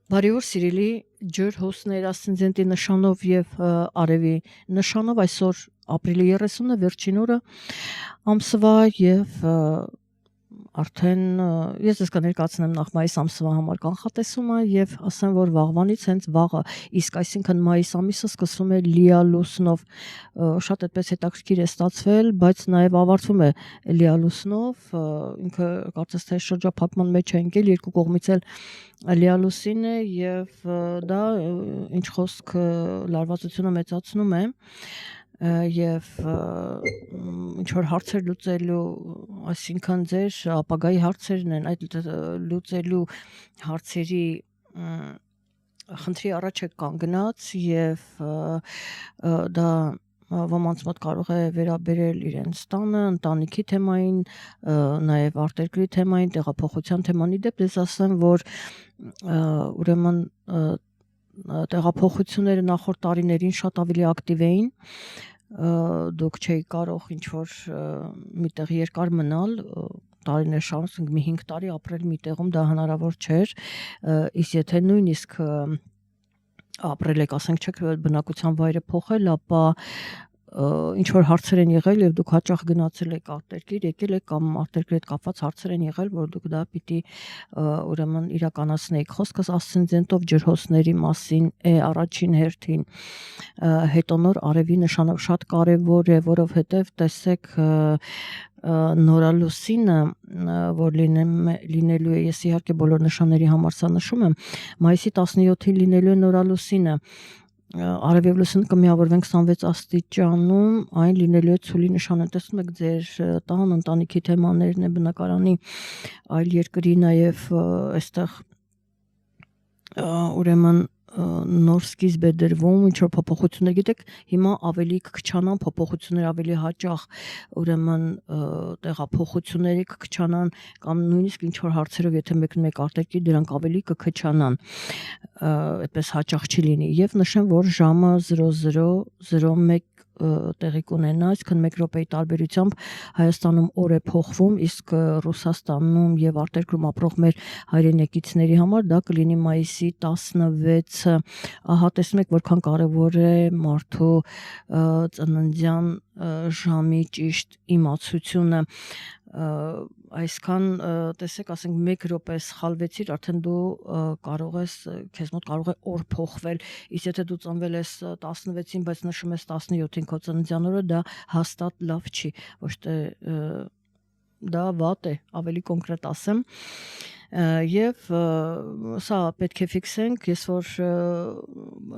Բարի օր սիրելի ջր հոսներ ասցենզենտի նշանով եւ արևի նշանով այսօր ապրիլի 30-ը վերջին օրը ամսվա եւ արդեն ես ես կներկայացնեմ նախ մայիս ամսվա համար կանխատեսումը եւ ասեմ որ վաղվանից հենց վաղը իսկ այսինքն մայիս ամիսը սկսվում է լիալուսնով շատ այդպես հետաքրքիր է ստացվել բայց նաեւ ավարտվում է լիալուսնով ինքը կարծես թե շրջափակման մեջ է ընկել երկու կողմից էլ լիալուսին է եւ դա ինչ խոսք լարվածությունը մեծացնում է եւ ինչ որ հարցեր լուծելու, այսինքն ձեր ապագայի հարցերն են, այդ լուծելու հարցերի խնդրի առաջ է կանգնած եւ դա ոմանց մոտ կարող է վերաբերել իրենց տանը, ընտանիքի թեմային, նաեւ արտերկրի թեմային, տեղափոխության թեման իդեպ ես ասեմ, որ ուրեմն տեղափոխությունները նախորդ տարիներին շատ ավելի ակտիվ էին դուք չէի կարող ինչ որ միտեղ երկար մնալ տարիներ շարունակ մի 5 տարի ապրել մի տեղում դա հնարավոր չէր իսկ եթե նույնիսկ ապրել եք ասենք չեք բնակության վայրը փոխել ապա ինչ որ հարցեր են եղել եւ դուք հաճախ գնացել եք արտերկիր, եկել եք կամ արտերկրի հետ կապված հարցեր են եղել, որ դուք դա պիտի ուրեմն իրականացնեիք։ Խոսքս ասցենզենտով ջրհոսների մասին է առաջին հերթին։ Հետո նոր արևի նշանով շատ կարևոր է, որովհետեւ տեսեք նորալուսինը, որ լինելու է, ես իհարկե բոլոր նշանների համար սա նշում եմ, մայիսի 17-ին լինելու է նորալուսինը արևև լուսինը կմիավորվեն 26 աստիճանում, այն լինելու է ցուլի նշանը, տեսնում եք ձեր տան, ընտանիքի թեմաներն է բնակարանի, այլ երկրի նաև այստեղ ուրեմն նոր սկիզբ է դրվում, ինչ որ փոփոխություններ, գիտեք, հիմա ավելի կքչանան փոփոխություններ, ավելի հաճախ ուրեմն տեղափոխությունների կքչանան կամ նույնիսկ ինչ որ հարցերով, եթե մեկն-մեկ արտերկիր դրանք ավելի կքչանան, այդպես հաճախ չի լինի եւ նշեմ, որ ժամը 00:01 տեղի կունենա, այսինքն 1 րոպեի տարբերությամբ Հայաստանում օր է փոխվում, իսկ Ռուսաստանում եւ արտերկրում ապրող մեր հայրենակիցների համար դա կլինի մայիսի 16-ը։ Ահա տեսնում եք որքան կարեւոր է մարդու ծննդյան ժամի ճիշտ իմացությունը այսքան տեսեք ասենք 1 րոպե սխալվեցիր արդեն դու կարող ես քեզ մոտ կարող է օր փոխվել իսկ եթե դու ծնվել ես 16-ին բայց նշում ես 17-ին քո ծննդյան օրը դա հաստատ լավ չի ոչ թե դա վատ է ավելի կոնկրետ ասեմ եւ սա պետք է ֆիքսենք ես որ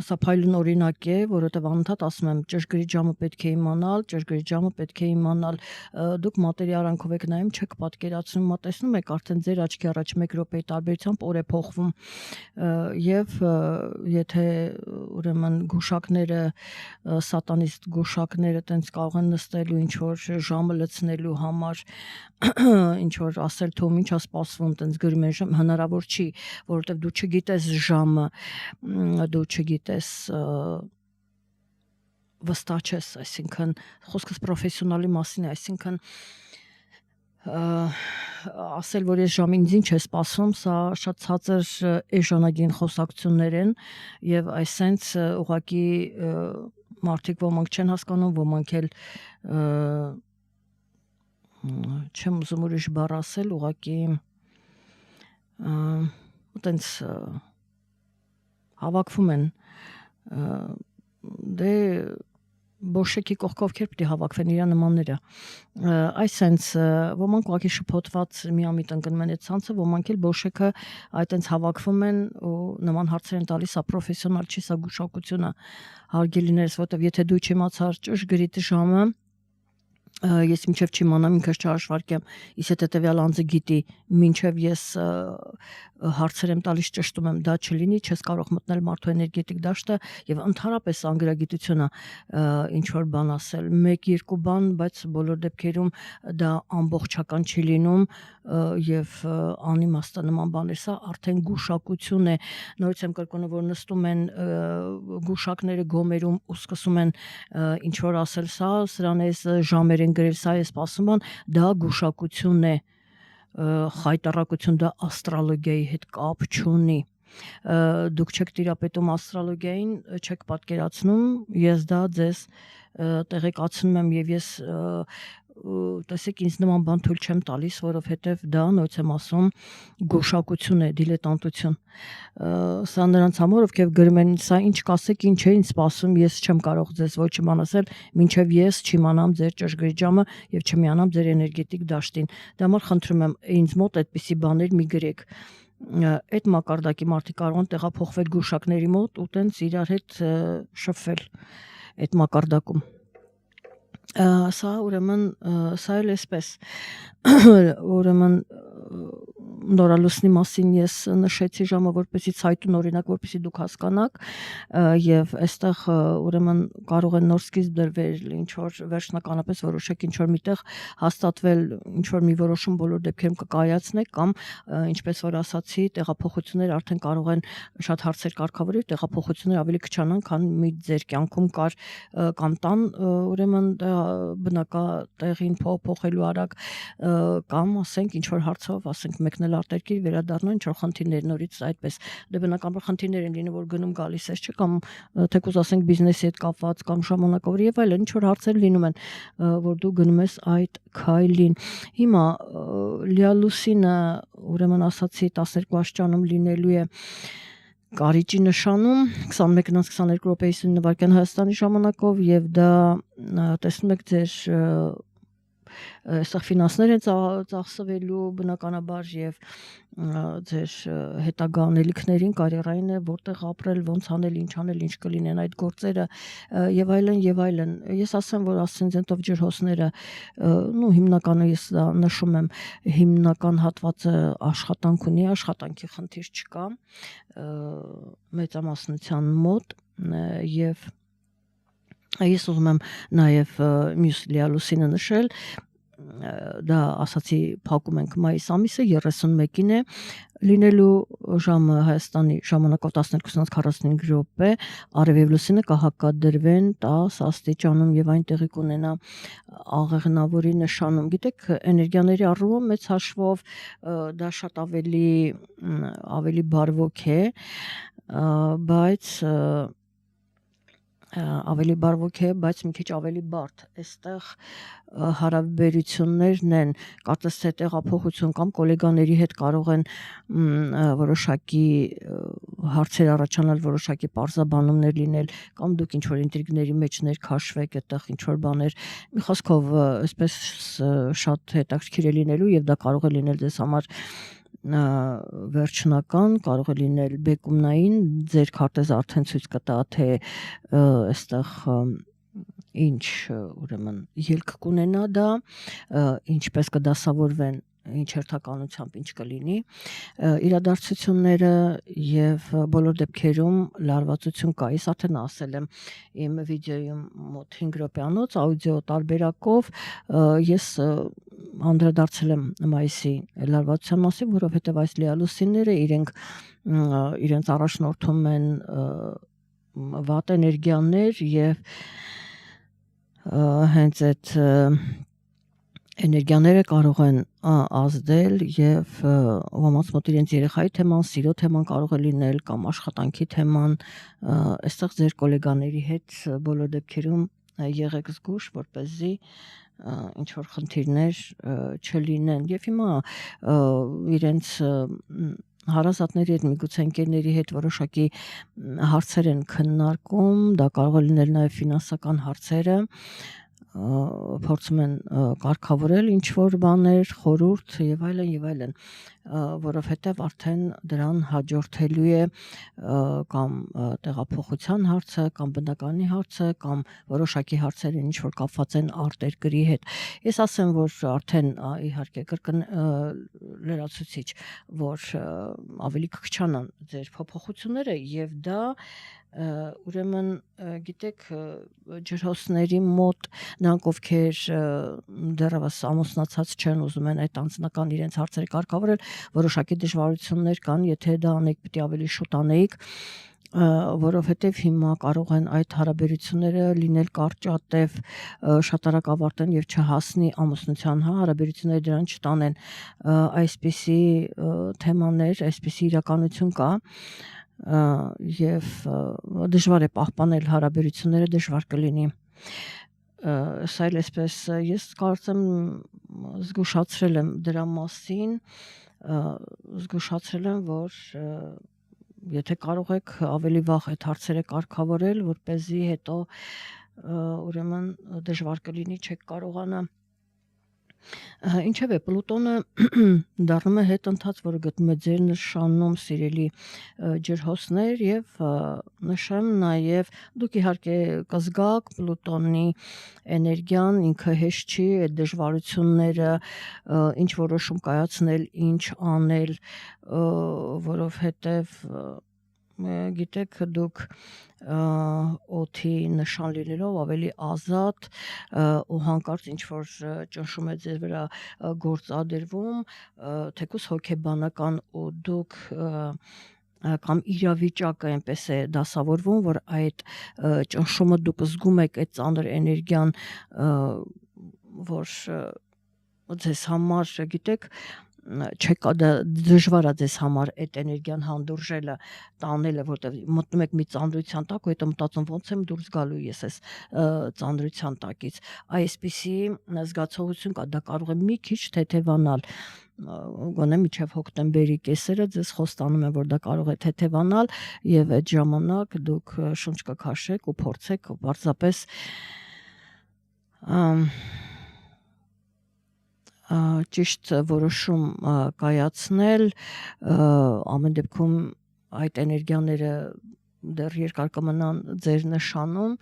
սա փայլուն օրինակ է որովհետեւ անընդհատ ասում եմ ճշգրիտ ժամը պետք է իմանալ ճշգրիտ ժամը պետք է իմանալ դուք մատերի արանքով եք նայում չեք պատկերացնում տեսնում եք արդեն ձեր աչքի առաջ 1 րոպեի տարբերությամբ օր է փոխվում եւ եթե ուրեմն գուշակները սատանիստ գուշակները տենց կարող են նստելու ինչ որ ժամը լցնելու համար ինչ որ ասել թող ինչա սպասվում տենց գրում են հնարավոր չի որովհետեւ դու չգիտես ժամը դու չգիտես վստահ չես այսինքն խոսքս պրոֆեսիոնալի մասին է այսինքն ասել որ ես ժամին ինչ է սպասվում սա շատ ցածր էժանագին խոսակցություններ են եւ այսենց ուղղակի մարդիկ ոմանք չեն հասկանում ոմանք էլ չեմ ուզում ուրիշ բառ ասել ուղղակի տենց հավաքվում են դե բոշեկի կողքով քեր պիտի հավաքվեն իր նմանները այսենց ոմանք ուղղակի շփոթված միամիտ ընկնում են այդ ցանցը ոմանք էլ բոշեկը այտենց հավաքվում են ու նման հարցեր են տալիս սա պրոֆեսիոնալ չի սա գուշակությունը հարգելիներս որովհետև եթե դու չիմացար ճշգրիտ ժամը ես մինչև չիմանամ ինքս չհաշվարկեմ իսկ եթե տվյալ անձը գիտի մինչև ես հարցեր եմ տալիս ճշտում եմ դա չլինի չես կարող մտնել մարդու էներգետիկ դաշտը եւ ընդհանրապես անգրագիտությունը ինչ որ բան ասել 1-2 բան բայց բոլոր դեպքերում դա ամբողջական չի լինում եւ անիմաստ նման բաներ սա արդեն գուշակություն է նորից եմ կրկնում որ նստում են գուշակները գոմերում ու սկսում են ինչ որ ասել սա սրան էս ժամեր են գրել սա է սպասում բան դա գուշակություն է խայտարակություն դա աստրոլոգիայի հետ կապ չունի դուք չեք տիրապետում աստրոլոգիային, չեք պատկերացնում, ես դա ձեզ տեղեկացնում եմ եւ ես տեսեք ինձ նման բան թույլ չեմ տալիս, որովհետեւ դա նույնց եմ ասում գուշակություն է, դիլետանտություն։ Սա նրանց համար, ովքեր գրում են, սա ինչ կասեք, ինչ է ինձ սպասում, ես չեմ կարող ձեզ ոչ իմ ասել, մինչև ես չիմանամ ձեր ճշգրիտ ժամը եւ չմիանամ ձեր էներգետիկ դաշտին։ Դա համար խնդրում եմ, ինձ մոտ այդպիսի բաներ մի գրեք։ Այդ մակարդակի մարդիկ կարող են տեղափոխվել գուշակների մոտ ու տենց իրար հետ շփվել այդ մակարդակում։ Սա ուրեմն սա էլ էսպես ուրեմն նորալուսնի մասին ես նշեցի ժամը որպեսի ցայտուն օրինակ որպեսի դուք հասկանաք եւ այստեղ ուրեմն կարող է նոր սկիզբ դրվել ինչ որ վերջնականապես որոշեք ինչ որ միտեղ հաստատվել ինչ որ մի որոշում բոլոր դեպքերում կկայացնեք կամ ինչպես որ ասացի տեղափոխություններ արդեն կարող են շատ հարցեր կարգավորել տեղափոխություններ ավելի քչանան քան մի ձեր կյանքում կար կամ տան ուրեմն բնակատեղին փոխելու արագ կամ ասենք ինչ որ հարցով ասենք մեկնել արտերկիր վերադառնալ ինչ որ խնդիրներ նորից այդպես դե բնականաբար խնդիրներ են լինում որ գնում գալիս ես չէ կամ թեկուզ ասենք բիզնեսի հետ կապված կամ ժամանակավոր եւ այլն ինչ որ հարցեր լինում են որ դու գնում ես այդ քայլին հիմա լիալուսինը ուրեմն ասացի 12 աստիճանում լինելու է Կարիճի նշանում 21:22 րոպեի 9 վայրկյան Հայաստանի ժամանակով եւ դա տեսնում եք ձեր այստեղ ֆինանսներ են ծախսվելու բնականաբար եւ ձեր հետագա անելիքներին կարիերային է որտեղ ապրել, ոնց անել, ինչ անել, ինչ կլինեն այդ գործերը եւ այլն եւ այլն։ Ես ասեմ, որ ասցենդենտով ջրհոսները նու հիմնականը ես դա նշում եմ հիմնական հատվածը աշխատանք ունի, աշխատանքի խնդիր չկա մեծամասնության մոտ եւ ես ուզում եմ նաեւ մյուս լիալուսինը նշել դա ասացի փակում ենք մայիս ամիսը 31-ին է լինելու ժամը Հայաստանի ժամանակով 12:45 րոպե արևև լուսինը կհակադրվեն 10 աստիճանում եւ այն տեղի կունենա աղեղնավորի նշանում գիտեք էներգիաների առումով մեծ հաշվով դա շատ ավելի բարվոք է բայց ավելի բարվոք է, բայց մի քիչ ավելի բարդ։ Այստեղ հարաբերություններն են, կարծես թե տեղափոխություն կամ գոլեգաների հետ կարող են որոշակի հարցեր առաջանալ, որոշակի պարզաբանումներ լինել, կամ դուք ինչ որ ինտրիգների մեջ ներքաշվեք, այդտեղ ինչ որ բաներ, մի խոսքով, այսպես շատ հետաքրքիր է լինելու եւ դա կարող է լինել ձեզ համար վերջնական կարող է լինել բեկումնային ձեր քարտեզը արդեն ցույց կտա թե այստեղ ինչ ուրեմն ելք կունենա դա ինչպես կդասավորվեն ինչ հերթականությամբ ինչ կլինի իրադարձությունները եւ բոլոր դեպքերում լարվածություն կա ես արդեն ասել եմ իմ վիդեոյում մոտ 5 րոպեանոց աուդիո տարբերակով ես անդրադարձել եմ մայիսի լարվածության մասին որովհետեւ այս լիալուսինները իրենց առաջնորդում են վատ էներգիաներ եւ հենց այդ էներգիաները կարող են ազդել եւ ոմանց մոտ իրենց երեխայի թեման, սիրո թեման կարող է լինել կամ աշխատանքի թեման, այստեղ ձեր գոլեգաների հետ բոլոր դեպքերում եղեք զգուշ, որպեսզի ինչ որ խնդիրներ չլինեն եւ հիմա իրենց հարազատների հետ միգուցե ընկերների հետ որոշակի հարցեր են քննարկում, դա կարող է լինել նաեւ ֆինանսական հարցերը փորձում են կարգավորել ինչ որ բաներ, խորհուրդ եւ այլն, որովհետեւ արդեն դրան հաջորդելու է կամ տեղափոխության հարցը, կամ բնականի հարցը, կամ որոշակի հարցեր ինչ որ կապված են արտերկրի հետ։ Ես ասեմ, որ արդեն իհարկե լրացուցիչ, որ ավելի կքչանան ձեր փոփոխությունները եւ դա ուրեմն գիտեք ջրհոսների մոտ նրանք ովքեր դեռևս ամուսնացած չեն ուզում են այդ անձնական իրենց հարցերը կարգավորել որոշակի դժվարություններ կան եթե դա անեք պիտի ավելի շուտ անեիք որովհետև հիմա կարող են այդ հարաբերությունները լինել կարճատև, շատ արագ ավարտեն եւ չհասնի ամուսնության, հարաբերությունները դրան չտանեն, այսպիսի թեմաներ, այսպիսի իրականություն կա, եւ դժվար է պահպանել հարաբերությունները, դժվար կլինի։ Սա էլ այսպես ես կարծեմ զգուշացրել եմ դրա մասին, զգուշացրել եմ, որ եթե կարող եք ավելի վաղ այդ հարցերը կարգավորել, որպեսզի հետո ուրեմն դժվար կլինի, չեք կարողանա։ Ինչևէ, Պլուտոնը դառնում է հետընթաց, որը գտնում է ձեր նշանում, սիրելի ջրհոսներ, եւ նշեմ նաեւ դուք իհարկե կզգաք Պլուտոնի էներգիան, ինքը հեշտ չի, այդ դժվարությունները, ինչ որոշում կայացնել, ինչ անել, որովհետեւ գիտեք դուք օդի նշան լինելով ավելի ազատ ու հանկարծ ինչ որ ճնշում է ձեր վրա գործադրվում, թեկուզ հոգեբանական ու դուք կամ իրավիճակը այնպես է դասավորվում, որ այդ ճնշումը դուք զգում եք այդ ծանր էներգիան, որ ձեզ համար, գիտեք, չկա դժվար է ձեզ համար այդ էներգիան հանդուրժելը, տանելը, որտեղ մտնում եք մի ծանրության տակ ու հետո մտածում ոնց եմ դուրս գալու ես այս ծանրության տակից, այսպիսի զգացողություն կա, դա կարող է մի քիչ թեթևանալ, գոնե մինչև հոկտեմբերի կեսերը ձեզ խոստանում եմ, որ դա կարող է թեթևանալ եւ այդ ժամանակ դուք շունչ կքաշեք ու փորձեք պարզապես ճիշտ որոշում կայացնել, ամեն դեպքում այդ էներգիաները դեռ երկար կմնան ձեր նշանում,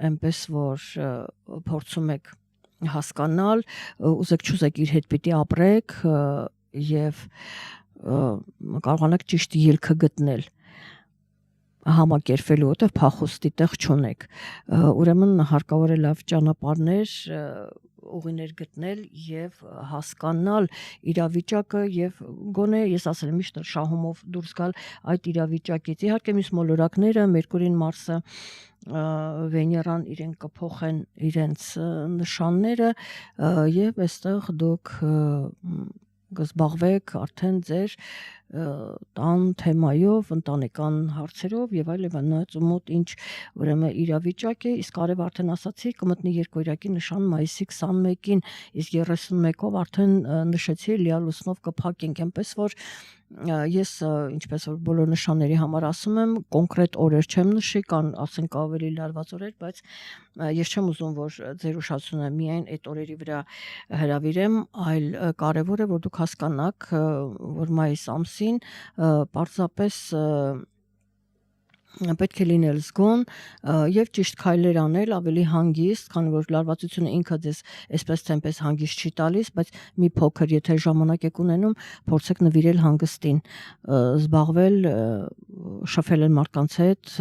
այնպես որ փորձում եք հասկանալ, ուզեք չուզեք իր հետ պիտի ապրեք եւ կարողանաք ճիշտ ելքը գտնել համակերպվելու, որտեղ փախուստի տեղ չունեք, ուրեմն հարկավոր է լավ ճանապարհներ ուղիներ գտնել եւ հասկանալ իրավիճակը եւ գոնե ես ասել եմ միշտ շահումով դուրս գալ այդ իրավիճակից, իհարկե մյուս մոլորակները Մերկուրին, Մարսը, Վեներան իրեն կփոխեն իրենց նշանները եւ այստեղ դուք կզբաղվեք արդեն ձեր տան թեմայով, ընտանեկան հարցերով եւ այլ մոտ ինչ ուրեմն իրավիճակ է, իսկ արև արդեն ասացի կմտնի երկօրյակի նշան մայիսի 21-ին, իսկ 31-ով արդեն նշեցի լիալուսնով կփակենք, այնպես որ ես ինչպես որ բոլոր նշանների համար ասում եմ, կոնկրետ օրեր չեմ նշի, կան ասենք ավելի լարված օրեր, բայց ես չեմ ուզում որ ձեր ուշադրությունը միայն այդ օրերի վրա հրավիրեմ, այլ կարևոր է որ դուք հասկանաք, որ մայիս ամսին պարզապես պետք է լինել զգոն եւ ճիշտ քայլեր անել, ավելի հանգիստ, քանի որ լարվածությունը ինքը ձեզ այսպես թե այնպես հանգիստ չի տալիս, բայց մի փոքր եթե ժամանակ եք ունենում, փորձեք նվիրել հանգստին, զբաղվել, շփվել մարդկանց հետ,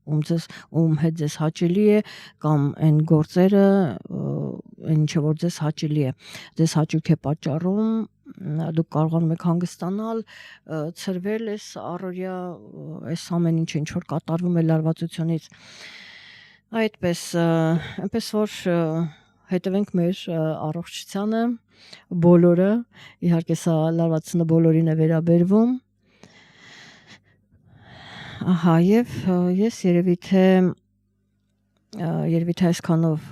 ում հետ ձեզ հաճելի է, կամ այն գործերը, ինչը որ ձեզ հաճելի է, ձեզ հաճույք է պատճառում, դուք կարողանում եք հանգստանալ, ցրվել այս առօրյա այս ամեն ինչը ինչ որ կատարվում է լարվածությունից, այդպես, այնպես որ հետևենք մեր առողջությանը, բոլորը, իհարկե սա լարվածությունը բոլորին է վերաբերվում, ահա եւ ես երևի թե այսքանով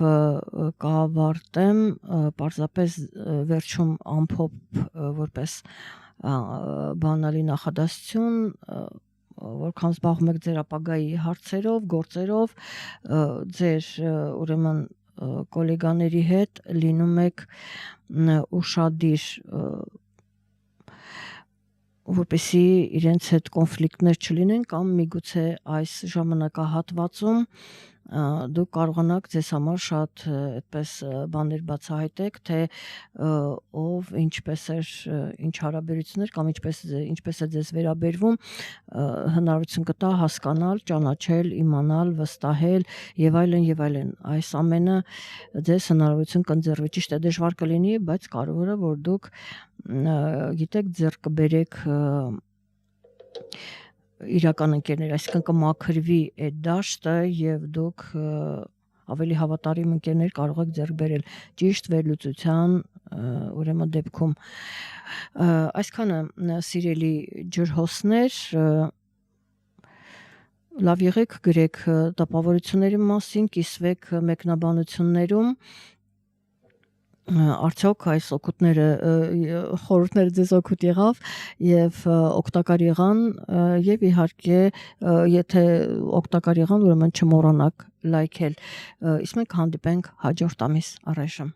կավարտեմ, պարզապես վերջում ամփոփ որպես բանալի նախադասություն, որքան զբաղվում եք ձեր ապագայի հարցերով, գործերով, ձեր ուրեմն կոլեգաների հետ լինում եք ուշադիր, որպեսզի իրենց հետ կոնֆլիկտներ չլինեն կամ միգուցե այս ժամանակահատվածում դուք կարողանաք ձեզ համար շատ այդպես բաներ բացահայտեք, թե ով ինչպես էր, ինչ հարաբերություններ կամ ինչպես է ձեզ վերաբերվում, հնարավորություն կտա հասկանալ, ճանաչել, իմանալ, վստահել եւ այլն, այս ամենը ձեզ հնարավորություն կընձեռվի, ճիշտ է դժվար կլինի, բայց կարևորը որ դուք գիտեք ձեռք կբերեք իրական ընկերներ, այսինքն կմաքրվի այդ դաշտը եւ դուք ավելի հավատարիմ ընկերներ կարող եք ձեռք բերել ճիշտ վերլուծության ուրեմն դեպքում այսքանը սիրելի ջրհոսներ լավ եղեք գրեք տպավորությունների մասին կիսվեք մեկնաբանություններում արդյոք այս օգուտները խորհուրդները ձեզ օգուտ եղավ եւ օգտակար եղան եւ իհարկե եթե օգտակար եղան ուրեմն չմոռանաք լայքել իսկ մենք հանդիպենք հաջորդ ամիս առայժմ